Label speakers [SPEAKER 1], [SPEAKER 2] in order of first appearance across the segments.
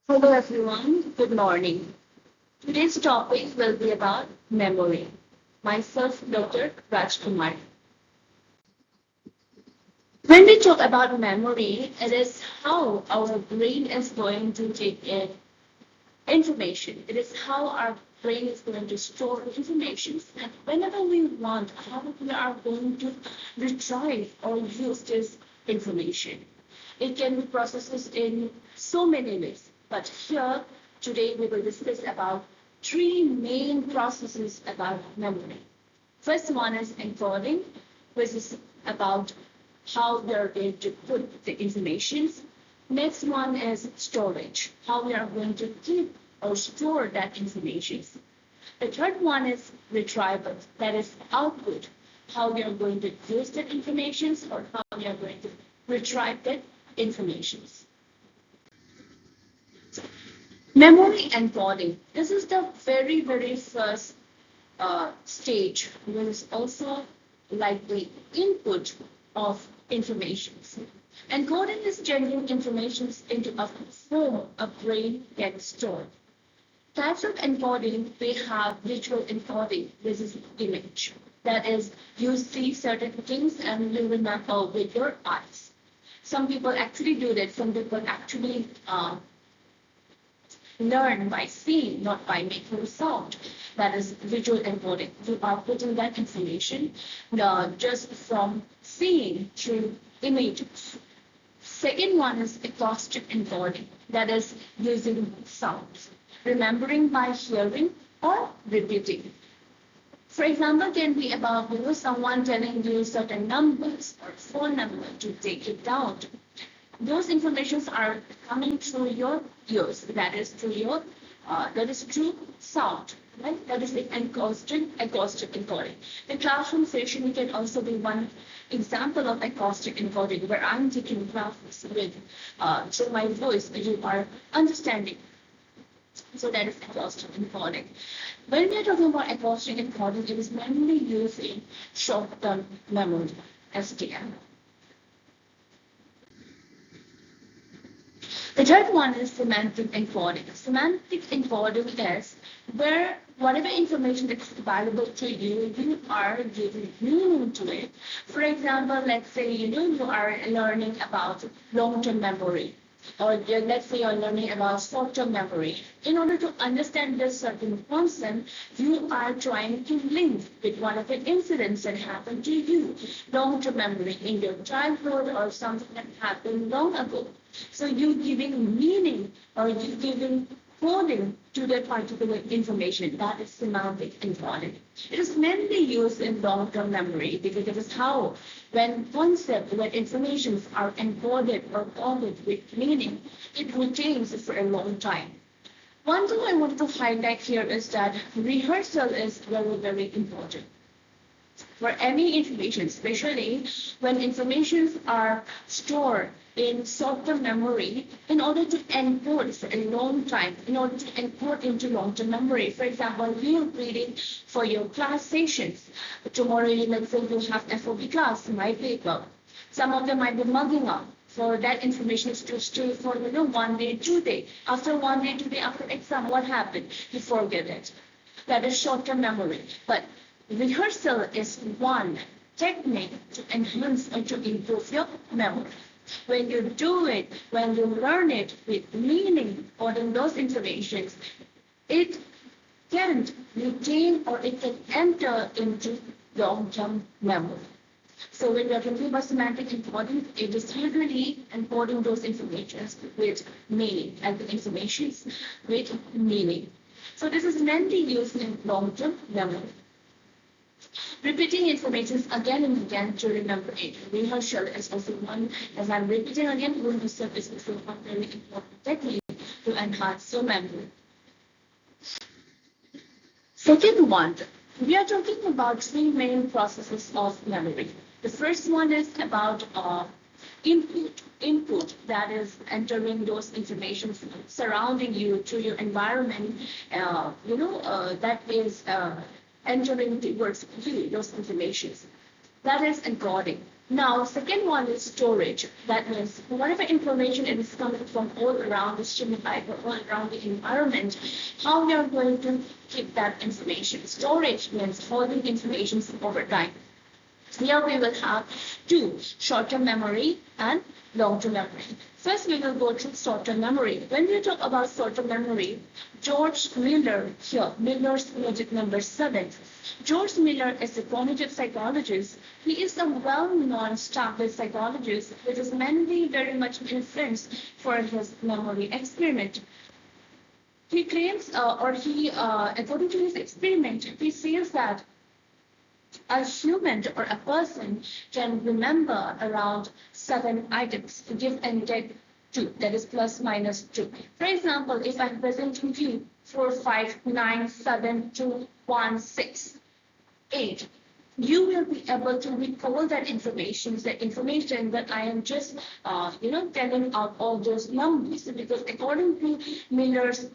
[SPEAKER 1] Hello everyone, good morning. Today's topic will be about memory. Myself, Dr. Rajkumar. When we talk about memory, it is how our brain is going to take in information. It is how our brain is going to store information, and whenever we want, how we are going to retrieve or use this information. It can be processed in so many ways, but here today we will discuss about three main processes about memory. First one is encoding, which is about how we are going to put the information. Next one is storage, how we are going to keep or store that information. The third one is retrieval, that is output, how we are going to use that information or how we are going to retrieve that information. Memory encoding. This is the very first stage, which is also like the input of information. Encoding is changing information into a form a brain can store. Types of encoding, we have visual encoding. This is image. That is, you see certain things and you remember with your eyes. Some people actually do that. Some people actually learn by seeing, not by making sound. That is visual encoding. You are putting that information just from seeing through images. Second one is acoustic encoding. That is using sounds, remembering by hearing or repeating. For example, can be about someone telling you certain numbers or phone number to take it down. Those informations are coming through your ears. That is through sound. Right? That is the acoustic encoding. The classroom session can also be one example of acoustic encoding, where I'm taking classes with through my voice, you are understanding. So that is acoustic encoding. When we are talking about acoustic encoding, it is mainly used in short-term memory, STM. The third one is semantic encoding. Semantic encoding is where whatever information that's available to you, you are giving meaning to it. For example, let's say you are learning about long-term memory, or let's say you're learning about short-term memory. In order to understand this certain concept, you are trying to link with one of the incidents that happened to you, long-term memory in your childhood or something that happened long ago. So you giving meaning or you giving coding to that particular information. That is semantic encoding. It is mainly used in long-term memory because it is how, when concepts, when informations are encoded or coded with meaning, it retains for a long time. One thing I wanted to highlight here is that rehearsal is very important for any information, especially when informations are stored in short-term memory in order to encode for a long time, in order to encode into long-term memory. For example, you're reading for your class sessions. Tomorrow, let's say you have FOB class, my paper. Some of them might be mugging up. So that information is to stay for 1 day, 2 day. After 1 day, 2 day, after exam, what happened? You forget it. That is short-term memory. But rehearsal is one technique to enhance or to improve your memory. When you do it, when you learn it with meaning or in those informations, it can retain or it can enter into long-term memory. So when we are talking about semantic encoding, it is usually encoding those informations with meaning and the informations with meaning. So this is mainly used in long-term memory. Repeating information again and again to remember it. Rehearsal is also one, as I'm repeating again, rehearsal is also one very important technique to enhance your memory. Second one, we are talking about three main processes of memory. The first one is about input. Input, that is entering those information surrounding you to your environment. That is entering towards you those informations. That is encoding. Now, second one is storage. That means whatever information is coming from all around the stimuli or all around the environment, how we are going to keep that information. Storage means holding information over time. Here we will have two, short-term memory and long-term memory. First, we will go to short-term memory. When we talk about short-term memory, George Miller, here, Miller's logic number 7. George Miller is a cognitive psychologist. He is a well-known established psychologist, which is mainly very much influenced for his memory experiment. He claims, according to his experiment, he says that a human or a person can remember around 7 items, give and take 2, that is plus minus 2. For example, if I'm presenting you 4, 5, 9, 7, 2, 1, 6, 8, you will be able to recall that information that I am just, telling out all those numbers. Because according to Miller's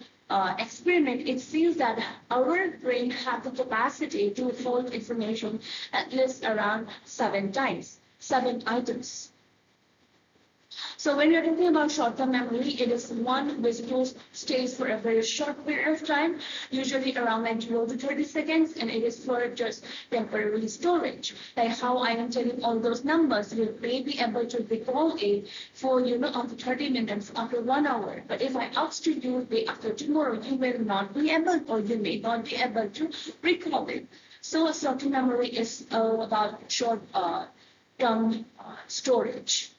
[SPEAKER 1] experiment, it seems that our brain has the capacity to hold information at least around 7 times, 7 items. So when you're talking about short-term memory, it is one which stays for a very short period of time, usually around 0 to 30 seconds, and it is for just temporary storage. Like how I am telling all those numbers, you may be able to recall it for, after 30 minutes, after 1 hour. But if I ask you to day after tomorrow, you will not be able, or you may not be able to recall it. So short-term memory is about short-term storage.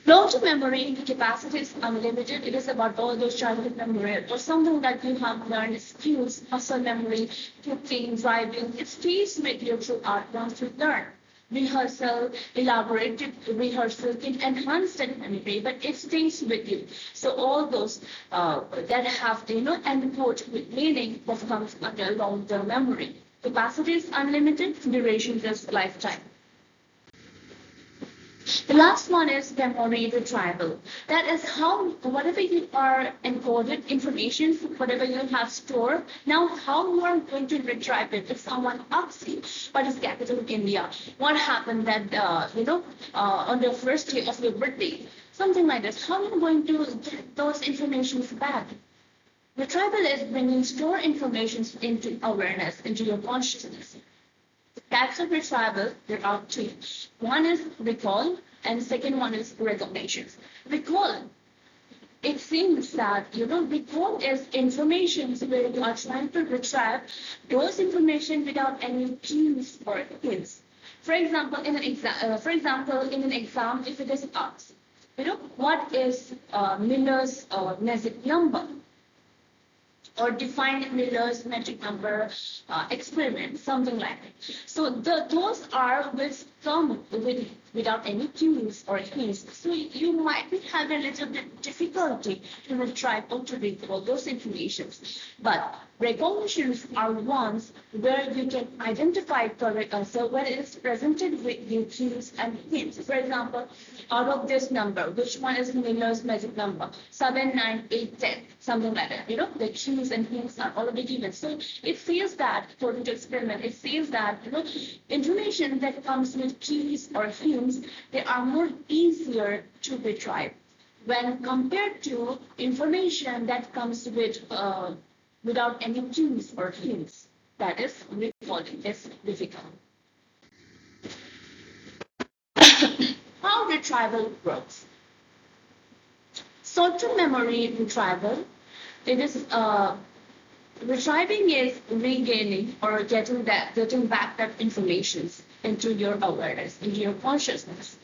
[SPEAKER 1] Long-term memory capacity is unlimited. It is about all those childhood memory or something that you have learned, skills, muscle memory, cooking, driving. It stays with you throughout once you learn. Rehearsal, elaborated rehearsal can enhance that memory, but it stays with you. So all those that have, end quote with meaning that comes under long-term memory. Capacity is unlimited, duration is lifetime. The last one is memory retrieval. That is how whatever you are encoded information, whatever you have stored, now how you are going to retrieve it. If someone asks you what is capital of India, what happened that on the first day of your birthday, something like this, how are you going to get those informations back? Retrieval is bringing stored information into awareness, into your consciousness. Types of retrieval, there are 2. One is recall, and second one is recognition. Recall, it seems that, recall is information where you are trying to retrieve those information without any cues or hints. For example, in an exam, if it is asked, what is Miller's magic number? Or define Miller's magic number experiment, something like that. So those are which come without any cues or hints. So you might be having a little bit difficulty to retrieve or to recall those informations. But recognitions are ones where you can identify correct answer when it is presented with you cues and hints. For example, out of this number, which one is Miller's magic number? 7, 9, 8, 10, something like that. The cues and hints are already given. So it says that, according to experiment, it says that information that comes with cues or hints, they are more easier to retrieve when compared to information that comes with without any cues or hints. That is recalling is difficult. How retrieval works. Short-term memory retrieval, it is retrieving is regaining or getting back that information into your awareness, into your consciousness.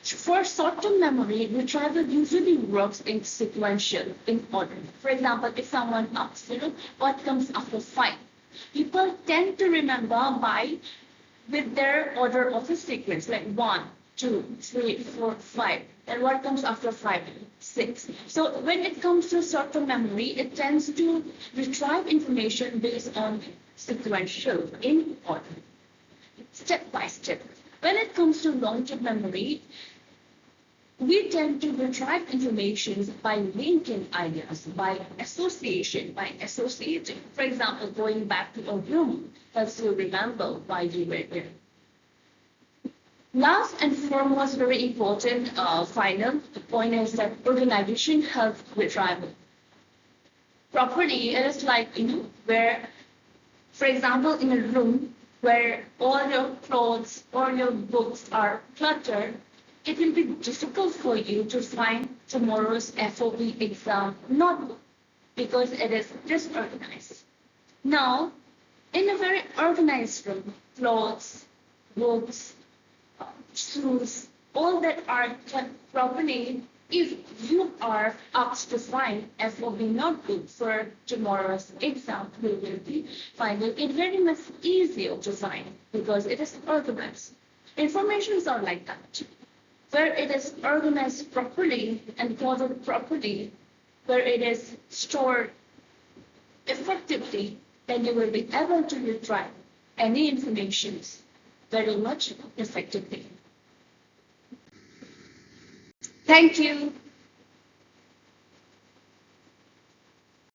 [SPEAKER 1] For short-term memory, retrieval usually works in sequential, in order. For example, if someone asks, what comes after 5? People tend to remember with their order of the sequence, like 1, 2, 3, 4, 5. And what comes after 5? 6. So when it comes to short-term memory, it tends to retrieve information based on sequential, in order, step by step. When it comes to long-term memory, we tend to retrieve information by linking ideas, by association, by associating. For example, going back to a room helps you remember why you were there. Last and foremost, very important final point is that organization helps retrieval. Property is like, where, for example, in a room where all your clothes or your books are cluttered, it will be difficult for you to find tomorrow's FOB exam notebook because it is disorganized. Now, in a very organized room, clothes, books, shoes, all that are kept properly, if you are asked to find FOB notebook for tomorrow's exam, you will be finding it very much easier to find because it is organized. Informations are like that. Where it is organized properly and coded properly, where it is stored effectively, then you will be able to retrieve any information very much effectively. Thank you.